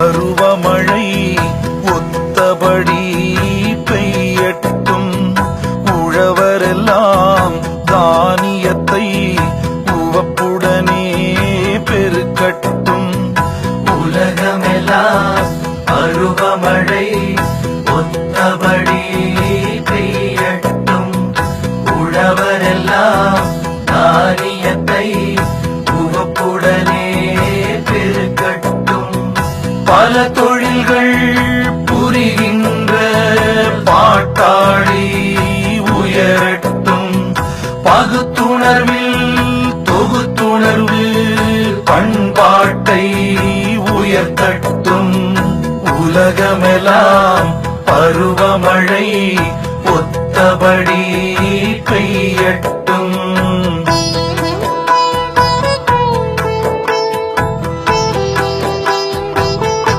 பருவமழை ஒத்தபடி பெய்யட்டும். உழவரெல்லாம் தானியத்தை உவப்புடனே பெருக்கட்டும். உலகமெல்லாம் பருவமழை ஒத்தபடி பெய்யட்டும். உழவரெல்லாம் தானியத்தை உவப்புடனே பெருக்கட்டும். பல தொழில்கள் புரிகின்ற பாட்டாளி உயரட்டும். பகுத்துணர்வில் தொகுத்துணர்வு பண்பாட்டை உயர்த்தட்டும். உலகமெல்லாம் பருவமழை ஒத்தபடி பெய்யட்டும்.